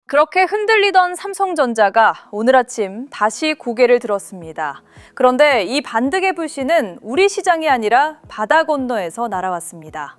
그렇게 흔들리던 삼성전자가 오늘 아침 다시 고개를 들었습니다. 그런데 이 반등의 불씨는 우리 시장이 아니라 바다 건너에서 날아왔습니다.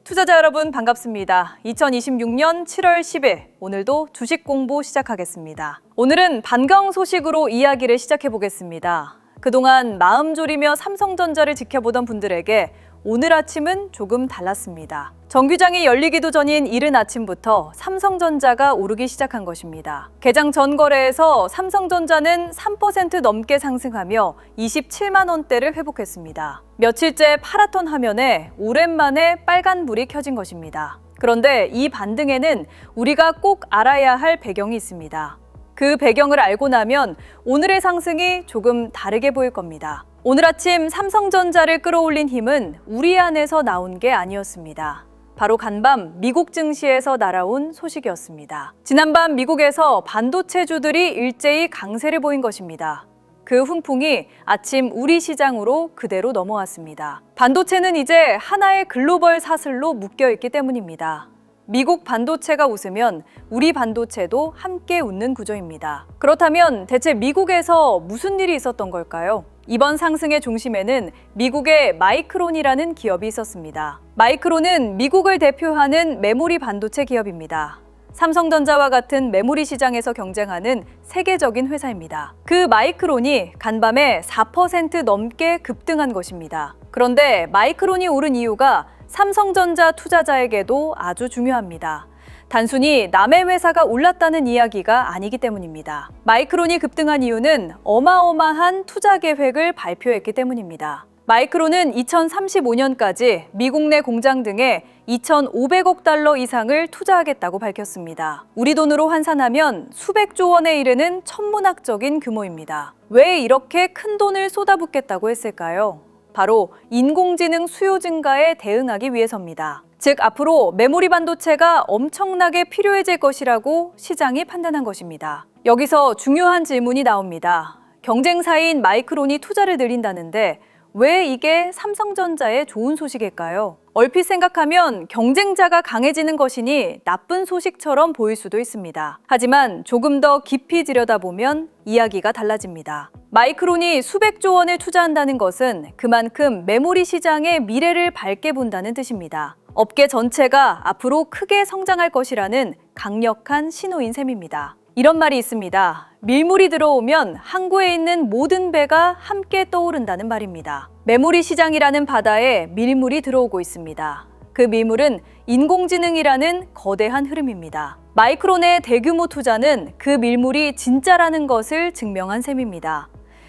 투자자 여러분 반갑습니다. 2026년 7월 10일 오늘도 주식 공부 시작하겠습니다. 오늘은 반가운 소식으로 이야기를 시작해 보겠습니다. 그동안 마음 졸이며 삼성전자를 지켜보던 분들에게 오늘 아침은 조금 달랐습니다. 정규장이 열리기도 전인 이른 아침부터 삼성전자가 오르기 시작한 것입니다. 개장 전 거래에서 삼성전자는 3% 넘게 상승하며 27만 원대를 회복했습니다. 며칠째 파랗던 화면에 오랜만에 빨간불이 켜진 것입니다. 그런데 이 반등에는 우리가 꼭 알아야 할 배경이 있습니다. 그 배경을 알고 나면 오늘의 상승이 조금 다르게 보일 겁니다. 오늘 아침 삼성전자를 끌어올린 힘은 우리 안에서 나온 게 아니었습니다. 바로 간밤 미국 증시에서 날아온 소식이었습니다. 지난밤 미국에서 반도체주들이 일제히 강세를 보인 것입니다. 그 훈풍이 아침 우리 시장으로 그대로 넘어왔습니다. 반도체는 이제 하나의 글로벌 사슬로 묶여있기 때문입니다. 미국 반도체가 웃으면 우리 반도체도 함께 웃는 구조입니다. 그렇다면 대체 미국에서 무슨 일이 있었던 걸까요? 이번 상승의 중심에는 미국의 마이크론이라는 기업이 있었습니다. 마이크론은 미국을 대표하는 메모리 반도체 기업입니다. 삼성전자와 같은 메모리 시장에서 경쟁하는 세계적인 회사입니다. 그 마이크론이 간밤에 4% 넘게 급등한 것입니다. 그런데 마이크론이 오른 이유가 삼성전자 투자자에게도 아주 중요합니다. 단순히 남의 회사가 올랐다는 이야기가 아니기 때문입니다. 마이크론이 급등한 이유는 어마어마한 투자 계획을 발표했기 때문입니다. 마이크론은 2035년까지 미국 내 공장 등에 2,500억 달러 이상을 투자하겠다고 밝혔습니다. 우리 돈으로 환산하면 수백조 원에 이르는 천문학적인 규모입니다. 왜 이렇게 큰 돈을 쏟아붓겠다고 했을까요? 바로 인공지능 수요 증가에 대응하기 위해서입니다. 즉 앞으로 메모리 반도체가 엄청나게 필요해질 것이라고 시장이 판단한 것입니다. 여기서 중요한 질문이 나옵니다. 경쟁사인 마이크론이 투자를 늘린다는데 왜 이게 삼성전자의 좋은 소식일까요? 얼핏 생각하면 경쟁자가 강해지는 것이니 나쁜 소식처럼 보일 수도 있습니다. 하지만 조금 더 깊이 들여다보면 이야기가 달라집니다. 마이크론이 수백조 원을 투자한다는 것은 그만큼 메모리 시장의 미래를 밝게 본다는 뜻입니다. 업계 전체가 앞으로 크게 성장할 것이라는 강력한 신호인 셈입니다. 이런 말이 있습니다. 밀물이 들어오면 항구에 있는 모든 배가 함께 떠오른다는 말입니다. 메모리 시장이라는 바다에 밀물이 들어오고 있습니다. 그 밀물은 인공지능이라는 거대한 흐름입니다. 마이크론의 대규모 투자는 그 밀물이 진짜라는 것을 증명한 셈입니다.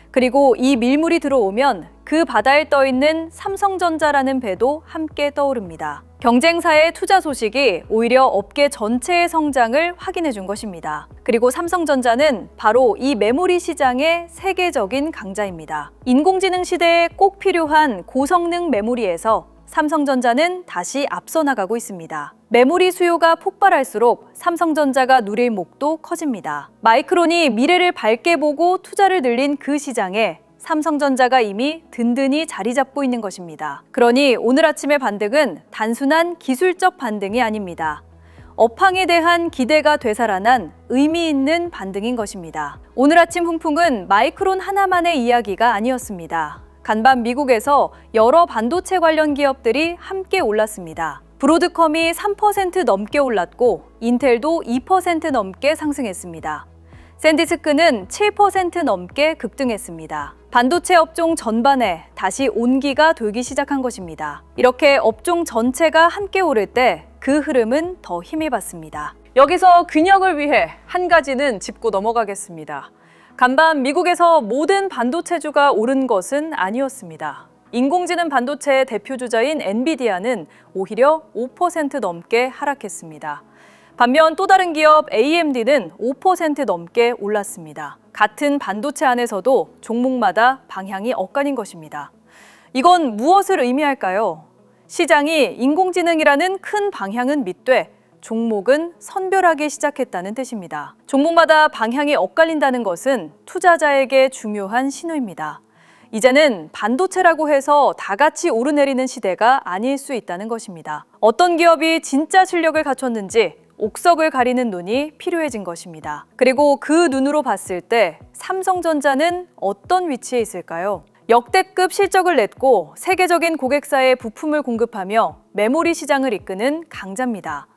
그리고 이 밀물이 들어오면 그 바다에 떠있는 삼성전자라는 배도 함께 떠오릅니다. 경쟁사의 투자 소식이 오히려 업계 전체의 성장을 확인해 준 것입니다. 그리고 삼성전자는 바로 이 메모리 시장의 세계적인 강자입니다. 인공지능 시대에 꼭 필요한 고성능 메모리에서 삼성전자는 다시 앞서 나가고 있습니다. 메모리 수요가 폭발할수록 삼성전자가 누릴 목도 커집니다. 마이크론이 미래를 밝게 보고 투자를 늘린 그 시장에 삼성전자가 이미 든든히 자리 잡고 있는 것입니다. 그러니 오늘 아침의 반등은 단순한 기술적 반등이 아닙니다. 업황에 대한 기대가 되살아난 의미 있는 반등인 것입니다. 오늘 아침 훈풍은 마이크론 하나만의 이야기가 아니었습니다. 간밤 미국에서 여러 반도체 관련 기업들이 함께 올랐습니다. 브로드컴이 3% 넘게 올랐고 인텔도 2% 넘게 상승했습니다. 샌디스크는 7% 넘게 급등했습니다. 반도체 업종 전반에 다시 온기가 돌기 시작한 것입니다. 이렇게 업종 전체가 함께 오를 때 그 흐름은 더 힘을 받습니다. 여기서 균형을 위해 한 가지는 짚고 넘어가겠습니다. 간밤 미국에서 모든 반도체주가 오른 것은 아니었습니다. 인공지능 반도체의 대표주자인 엔비디아는 오히려 5% 넘게 하락했습니다. 반면 또 다른 기업 AMD는 5% 넘게 올랐습니다. 같은 반도체 안에서도 종목마다 방향이 엇갈린 것입니다. 이건 무엇을 의미할까요? 시장이 인공지능이라는 큰 방향은 밑되 종목은 선별하기 시작했다는 뜻입니다. 종목마다 방향이 엇갈린다는 것은 투자자에게 중요한 신호입니다. 이제는 반도체라고 해서 다 같이 오르내리는 시대가 아닐 수 있다는 것입니다. 어떤 기업이 진짜 실력을 갖췄는지, 옥석을 가리는 눈이 필요해진 것입니다. 그리고 그 눈으로 봤을 때 삼성전자는 어떤 위치에 있을까요? 역대급 실적을 냈고 세계적인 고객사에 부품을 공급하며 메모리 시장을 이끄는 강자입니다.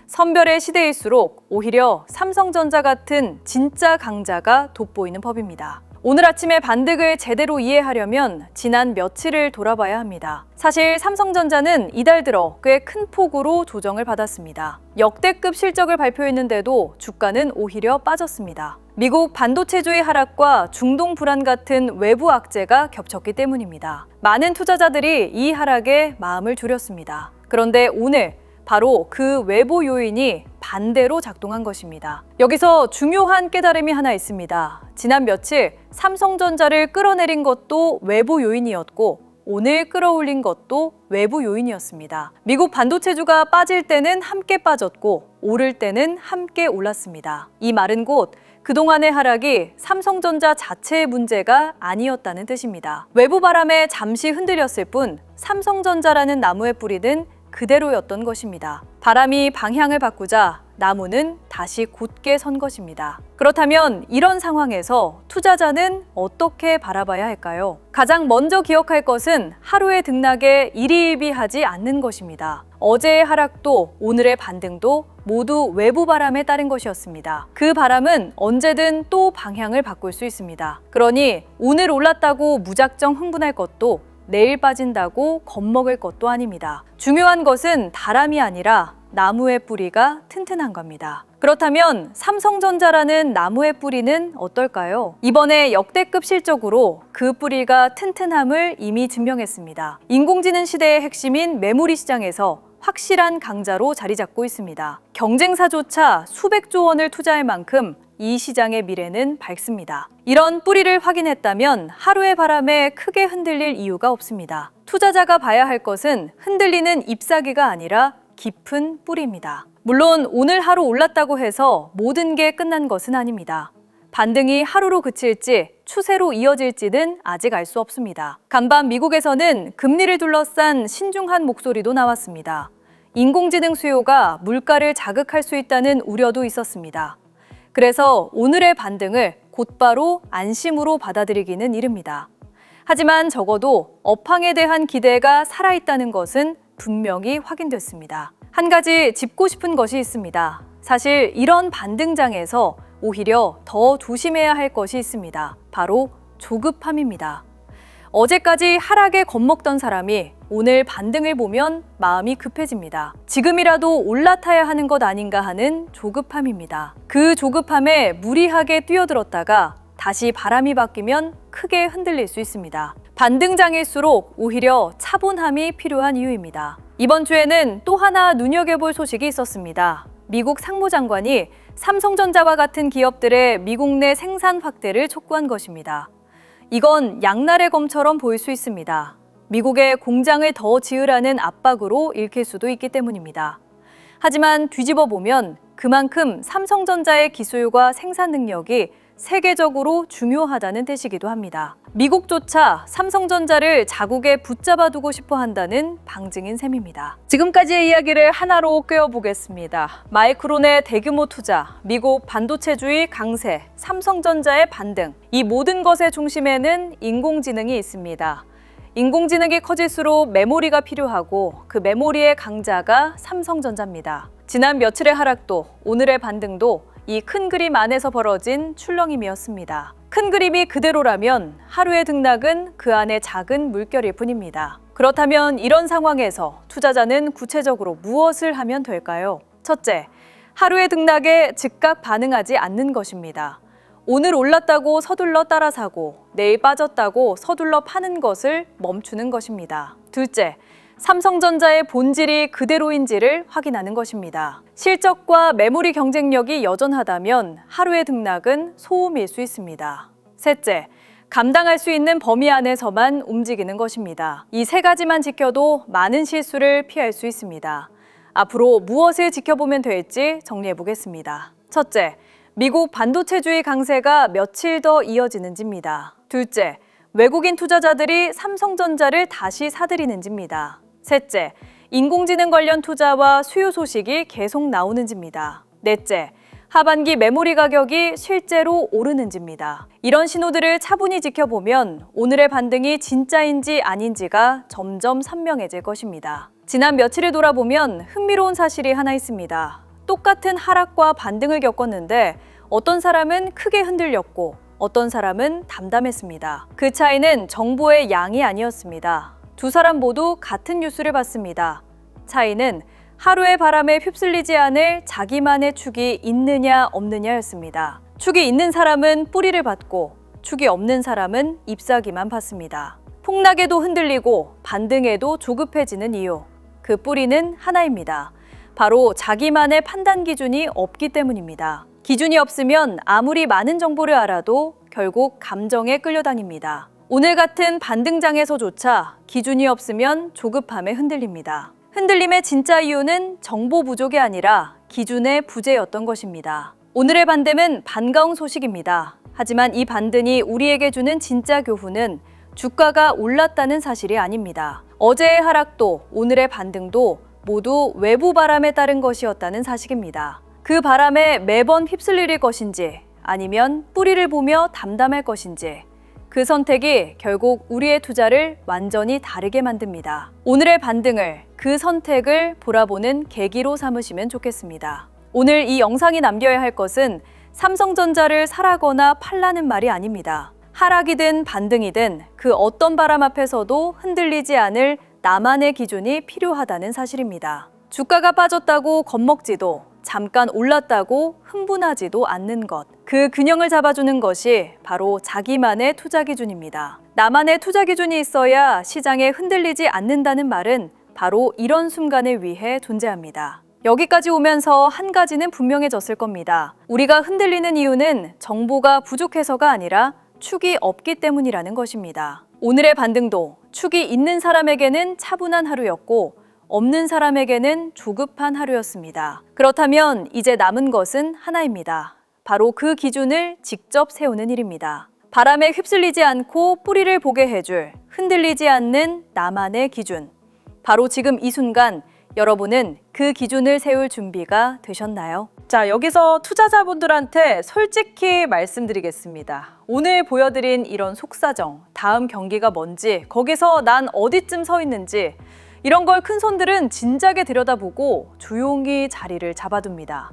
선별의 시대일수록 오히려 삼성전자 같은 진짜 강자가 돋보이는 법입니다. 오늘 아침의 반등을 제대로 이해하려면 지난 며칠을 돌아봐야 합니다. 사실 삼성전자는 이달 들어 꽤 큰 폭으로 조정을 받았습니다. 역대급 실적을 발표했는데도 주가는 오히려 빠졌습니다. 미국 반도체주의 하락과 중동 불안 같은 외부 악재가 겹쳤기 때문입니다. 많은 투자자들이 이 하락에 마음을 졸였습니다. 그런데 오늘 바로 그 외부 요인이 반대로 작동한 것입니다. 여기서 중요한 깨달음이 하나 있습니다. 지난 며칠 삼성전자를 끌어내린 것도 외부 요인이었고 오늘 끌어올린 것도 외부 요인이었습니다. 미국 반도체주가 빠질 때는 함께 빠졌고 오를 때는 함께 올랐습니다. 이 말은 곧 그동안의 하락이 삼성전자 자체의 문제가 아니었다는 뜻입니다. 외부 바람에 잠시 흔들렸을 뿐 삼성전자라는 나무의 뿌리는 그대로였던 것입니다. 바람이 방향을 바꾸자 나무는 다시 곧게 선 것입니다. 그렇다면 이런 상황에서 투자자는 어떻게 바라봐야 할까요? 가장 먼저 기억할 것은 하루의 등락에 일희일비하지 않는 것입니다. 어제의 하락도 오늘의 반등도 모두 외부 바람에 따른 것이었습니다. 그 바람은 언제든 또 방향을 바꿀 수 있습니다. 그러니 오늘 올랐다고 무작정 흥분할 것도 내일 빠진다고 겁먹을 것도 아닙니다. 중요한 것은 바람이 아니라 나무의 뿌리가 튼튼한 겁니다. 그렇다면 삼성전자라는 나무의 뿌리는 어떨까요? 이번에 역대급 실적으로 그 뿌리가 튼튼함을 이미 증명했습니다. 인공지능 시대의 핵심인 메모리 시장에서 확실한 강자로 자리 잡고 있습니다. 경쟁사조차 수백조 원을 투자할 만큼 이 시장의 미래는 밝습니다. 이런 뿌리를 확인했다면 하루의 바람에 크게 흔들릴 이유가 없습니다. 투자자가 봐야 할 것은 흔들리는 잎사귀가 아니라 깊은 뿌리입니다. 물론 오늘 하루 올랐다고 해서 모든 게 끝난 것은 아닙니다. 반등이 하루로 그칠지 추세로 이어질지는 아직 알 수 없습니다. 간밤 미국에서는 금리를 둘러싼 신중한 목소리도 나왔습니다. 인공지능 수요가 물가를 자극할 수 있다는 우려도 있었습니다. 그래서 오늘의 반등을 곧바로 안심으로 받아들이기는 이릅니다. 하지만 적어도 업황에 대한 기대가 살아있다는 것은 분명히 확인됐습니다. 한 가지 짚고 싶은 것이 있습니다. 사실 이런 반등장에서 오히려 더 조심해야 할 것이 있습니다. 바로 조급함입니다. 어제까지 하락에 겁먹던 사람이 오늘 반등을 보면 마음이 급해집니다. 지금이라도 올라타야 하는 것 아닌가 하는 조급함입니다. 그 조급함에 무리하게 뛰어들었다가 다시 바람이 바뀌면 크게 흔들릴 수 있습니다. 반등장일수록 오히려 차분함이 필요한 이유입니다. 이번 주에는 또 하나 눈여겨볼 소식이 있었습니다. 미국 상무장관이 삼성전자와 같은 기업들의 미국 내 생산 확대를 촉구한 것입니다. 이건 양날의 검처럼 보일 수 있습니다. 미국에 공장을 더 지으라는 압박으로 읽힐 수도 있기 때문입니다. 하지만 뒤집어 보면 그만큼 삼성전자의 기술과 생산 능력이 세계적으로 중요하다는 뜻이기도 합니다. 미국조차 삼성전자를 자국에 붙잡아두고 싶어 한다는 방증인 셈입니다. 지금까지의 이야기를 하나로 꿰어보겠습니다. 마이크론의 대규모 투자, 미국 반도체주의 강세, 삼성전자의 반등, 이 모든 것의 중심에는 인공지능이 있습니다. 인공지능이 커질수록 메모리가 필요하고 그 메모리의 강자가 삼성전자입니다. 지난 며칠의 하락도 오늘의 반등도 이 큰 그림 안에서 벌어진 출렁임이었습니다. 큰 그림이 그대로라면 하루의 등락은 그 안에 작은 물결일 뿐입니다. 그렇다면 이런 상황에서 투자자는 구체적으로 무엇을 하면 될까요? 첫째, 하루의 등락에 즉각 반응하지 않는 것입니다. 오늘 올랐다고 서둘러 따라 사고 내일 빠졌다고 서둘러 파는 것을 멈추는 것입니다. 둘째, 삼성전자의 본질이 그대로인지를 확인하는 것입니다. 실적과 메모리 경쟁력이 여전하다면 하루의 등락은 소음일 수 있습니다. 셋째, 감당할 수 있는 범위 안에서만 움직이는 것입니다. 이 세 가지만 지켜도 많은 실수를 피할 수 있습니다. 앞으로 무엇을 지켜보면 될지 정리해 보겠습니다. 첫째, 미국 반도체주의 강세가 며칠 더 이어지는지입니다. 둘째, 외국인 투자자들이 삼성전자를 다시 사들이는지입니다. 셋째, 인공지능 관련 투자와 수요 소식이 계속 나오는지입니다. 넷째, 하반기 메모리 가격이 실제로 오르는지입니다. 이런 신호들을 차분히 지켜보면 오늘의 반등이 진짜인지 아닌지가 점점 선명해질 것입니다. 지난 며칠을 돌아보면 흥미로운 사실이 하나 있습니다. 똑같은 하락과 반등을 겪었는데 어떤 사람은 크게 흔들렸고 어떤 사람은 담담했습니다. 그 차이는 정보의 양이 아니었습니다. 두 사람 모두 같은 뉴스를 봤습니다. 차이는 하루의 바람에 휩쓸리지 않을 자기만의 축이 있느냐 없느냐였습니다. 축이 있는 사람은 뿌리를 받고 축이 없는 사람은 잎사귀만 받습니다. 폭락에도 흔들리고 반등에도 조급해지는 이유, 그 뿌리는 하나입니다. 바로 자기만의 판단 기준이 없기 때문입니다. 기준이 없으면 아무리 많은 정보를 알아도 결국 감정에 끌려다닙니다. 오늘 같은 반등장에서조차 기준이 없으면 조급함에 흔들립니다. 흔들림의 진짜 이유는 정보 부족이 아니라 기준의 부재였던 것입니다. 오늘의 반등은 반가운 소식입니다. 하지만 이 반등이 우리에게 주는 진짜 교훈은 주가가 올랐다는 사실이 아닙니다. 어제의 하락도 오늘의 반등도 모두 외부 바람에 따른 것이었다는 사실입니다. 그 바람에 매번 휩쓸릴 것인지 아니면 뿌리를 보며 담담할 것인지 그 선택이 결국 우리의 투자를 완전히 다르게 만듭니다. 오늘의 반등을, 그 선택을 돌아보는 계기로 삼으시면 좋겠습니다. 오늘 이 영상이 남겨야 할 것은 삼성전자를 사라거나 팔라는 말이 아닙니다. 하락이든 반등이든 그 어떤 바람 앞에서도 흔들리지 않을 나만의 기준이 필요하다는 사실입니다. 주가가 빠졌다고 겁먹지도 잠깐 올랐다고 흥분하지도 않는 것. 그 균형을 잡아주는 것이 바로 자기만의 투자 기준입니다. 나만의 투자 기준이 있어야 시장에 흔들리지 않는다는 말은 바로 이런 순간을 위해 존재합니다. 여기까지 오면서 한 가지는 분명해졌을 겁니다. 우리가 흔들리는 이유는 정보가 부족해서가 아니라 축이 없기 때문이라는 것입니다. 오늘의 반등도 축이 있는 사람에게는 차분한 하루였고 없는 사람에게는 조급한 하루였습니다. 그렇다면 이제 남은 것은 하나입니다. 바로 그 기준을 직접 세우는 일입니다. 바람에 휩쓸리지 않고 뿌리를 보게 해줄 흔들리지 않는 나만의 기준. 바로 지금 이 순간 여러분은 그 기준을 세울 준비가 되셨나요? 자, 여기서 투자자분들한테 솔직히 말씀드리겠습니다. 오늘 보여드린 이런 속사정, 다음 경기가 뭔지, 거기서 난 어디쯤 서 있는지 이런 걸 큰 손들은 진작에 들여다보고 조용히 자리를 잡아둡니다.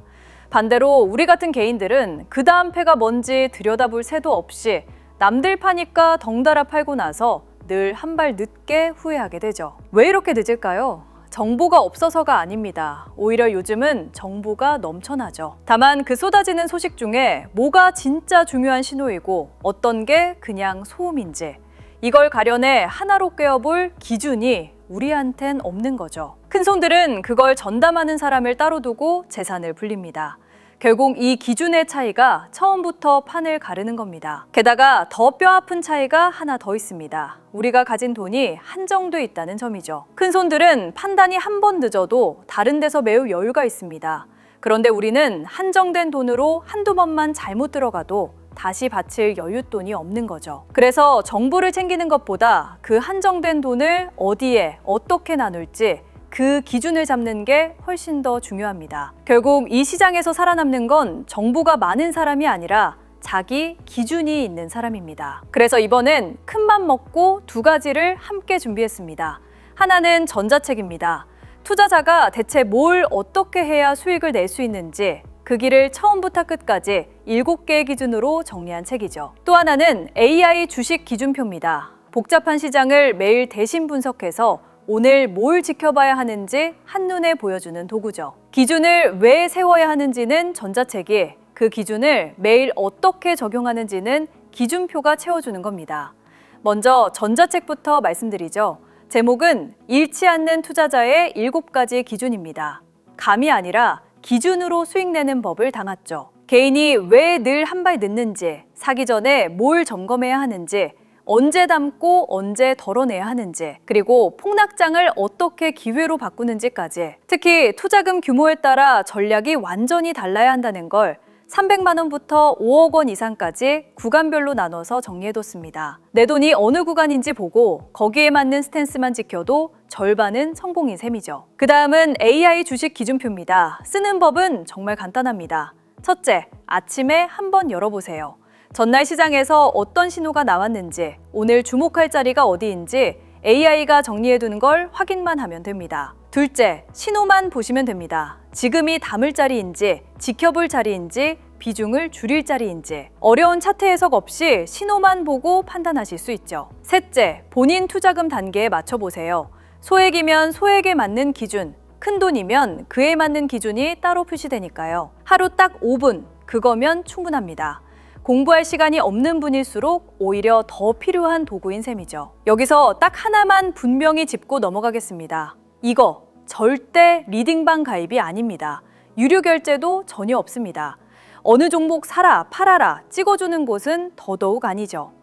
반대로 우리 같은 개인들은 그 다음 패가 뭔지 들여다볼 새도 없이 남들 파니까 덩달아 팔고 나서 늘 한 발 늦게 후회하게 되죠. 왜 이렇게 늦을까요? 정보가 없어서가 아닙니다. 오히려 요즘은 정보가 넘쳐나죠. 다만 그 쏟아지는 소식 중에 뭐가 진짜 중요한 신호이고 어떤 게 그냥 소음인지 이걸 가려내 하나로 꿰어볼 기준이 우리한텐 없는 거죠. 큰 손들은 그걸 전담하는 사람을 따로 두고 재산을 불립니다. 결국 이 기준의 차이가 처음부터 판을 가르는 겁니다. 게다가 더 뼈아픈 차이가 하나 더 있습니다. 우리가 가진 돈이 한정돼 있다는 점이죠. 큰 손들은 판단이 한 번 늦어도 다른 데서 매우 여유가 있습니다. 그런데 우리는 한정된 돈으로 한두 번만 잘못 들어가도 다시 바칠 여윳돈이 없는 거죠. 그래서 정보를 챙기는 것보다 그 한정된 돈을 어디에 어떻게 나눌지 그 기준을 잡는 게 훨씬 더 중요합니다. 결국 이 시장에서 살아남는 건 정보가 많은 사람이 아니라 자기 기준이 있는 사람입니다. 그래서 이번엔 큰맘 먹고 두 가지를 함께 준비했습니다. 하나는 전자책입니다. 투자자가 대체 뭘 어떻게 해야 수익을 낼 수 있는지 그 길을 처음부터 끝까지 7개의 기준으로 정리한 책이죠. 또 하나는 AI 주식 기준표입니다. 복잡한 시장을 매일 대신 분석해서 오늘 뭘 지켜봐야 하는지 한눈에 보여주는 도구죠. 기준을 왜 세워야 하는지는 전자책이, 그 기준을 매일 어떻게 적용하는지는 기준표가 채워주는 겁니다. 먼저 전자책부터 말씀드리죠. 제목은 잃지 않는 투자자의 7가지 기준입니다. 감이 아니라 기준으로 수익 내는 법을 담았죠. 개인이 왜 늘 한 발 늦는지, 사기 전에 뭘 점검해야 하는지, 언제 담고 언제 덜어내야 하는지, 그리고 폭락장을 어떻게 기회로 바꾸는지까지, 특히 투자금 규모에 따라 전략이 완전히 달라야 한다는 걸 300만 원부터 5억 원 이상까지 구간별로 나눠서 정리해뒀습니다. 내 돈이 어느 구간인지 보고 거기에 맞는 스탠스만 지켜도 절반은 성공인 셈이죠. 그 다음은 AI 주식 기준표입니다. 쓰는 법은 정말 간단합니다. 첫째, 아침에 한번 열어보세요. 전날 시장에서 어떤 신호가 나왔는지, 오늘 주목할 자리가 어디인지 AI가 정리해두는 걸 확인만 하면 됩니다. 둘째, 신호만 보시면 됩니다. 지금이 담을 자리인지, 지켜볼 자리인지, 비중을 줄일 자리인지 어려운 차트 해석 없이 신호만 보고 판단하실 수 있죠. 셋째, 본인 투자금 단계에 맞춰보세요. 소액이면 소액에 맞는 기준, 큰 돈이면 그에 맞는 기준이 따로 표시되니까요. 하루 딱 5분, 그거면 충분합니다. 공부할 시간이 없는 분일수록 오히려 더 필요한 도구인 셈이죠. 여기서 딱 하나만 분명히 짚고 넘어가겠습니다. 이거 절대 리딩방 가입이 아닙니다. 유료 결제도 전혀 없습니다. 어느 종목 사라, 팔아라 찍어주는 곳은 더더욱 아니죠.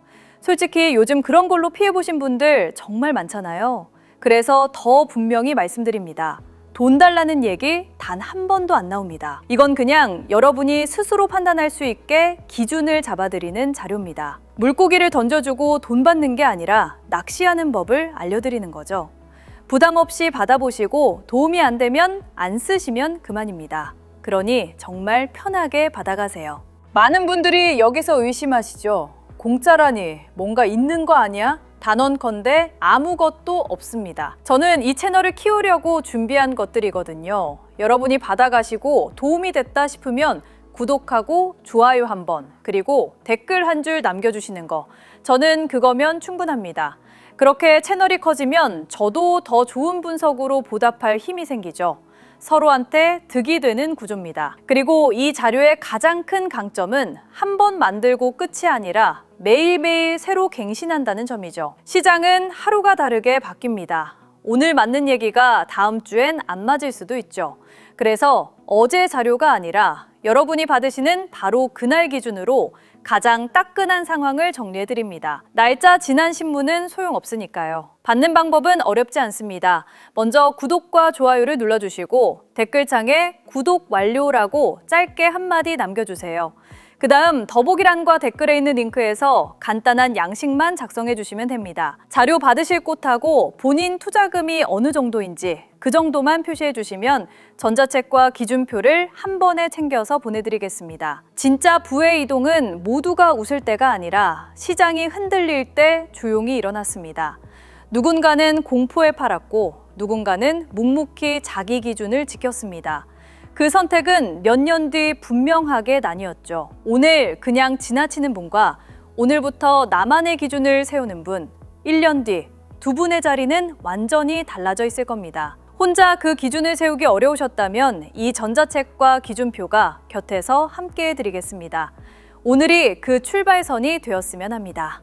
솔직히 요즘 그런 걸로 피해보신 분들 정말 많잖아요. 그래서 더 분명히 말씀드립니다. 돈 달라는 얘기 단 한 번도 안 나옵니다. 이건 그냥 여러분이 스스로 판단할 수 있게 기준을 잡아드리는 자료입니다. 물고기를 던져주고 돈 받는 게 아니라 낚시하는 법을 알려드리는 거죠. 부담 없이 받아보시고 도움이 안 되면 안 쓰시면 그만입니다. 그러니 정말 편하게 받아가세요. 많은 분들이 여기서 의심하시죠. 공짜라니 뭔가 있는 거 아니야? 단언컨대 아무것도 없습니다. 저는 이 채널을 키우려고 준비한 것들이거든요. 여러분이 받아가시고 도움이 됐다 싶으면 구독하고 좋아요 한번, 그리고 댓글 한 줄 남겨주시는 거, 저는 그거면 충분합니다. 그렇게 채널이 커지면 저도 더 좋은 분석으로 보답할 힘이 생기죠. 서로한테 득이 되는 구조입니다. 그리고 이 자료의 가장 큰 강점은 한 번 만들고 끝이 아니라 매일매일 새로 갱신한다는 점이죠. 시장은 하루가 다르게 바뀝니다. 오늘 맞는 얘기가 다음 주엔 안 맞을 수도 있죠. 그래서 어제 자료가 아니라 여러분이 받으시는 바로 그날 기준으로 가장 따끈한 상황을 정리해드립니다. 날짜 지난 신문은 소용없으니까요. 받는 방법은 어렵지 않습니다. 먼저 구독과 좋아요를 눌러주시고 댓글창에 구독 완료라고 짧게 한마디 남겨주세요. 그 다음 더보기란과 댓글에 있는 링크에서 간단한 양식만 작성해 주시면 됩니다. 자료 받으실 곳하고 본인 투자금이 어느 정도인지 그 정도만 표시해 주시면 전자책과 기준표를 한 번에 챙겨서 보내드리겠습니다. 진짜 부의 이동은 모두가 웃을 때가 아니라 시장이 흔들릴 때 조용히 일어났습니다. 누군가는 공포에 팔았고 누군가는 묵묵히 자기 기준을 지켰습니다. 그 선택은 몇 년 뒤 분명하게 나뉘었죠. 오늘 그냥 지나치는 분과 오늘부터 나만의 기준을 세우는 분, 1년 뒤 두 분의 자리는 완전히 달라져 있을 겁니다. 혼자 그 기준을 세우기 어려우셨다면 이 전자책과 기준표가 곁에서 함께 해드리겠습니다. 오늘이 그 출발선이 되었으면 합니다.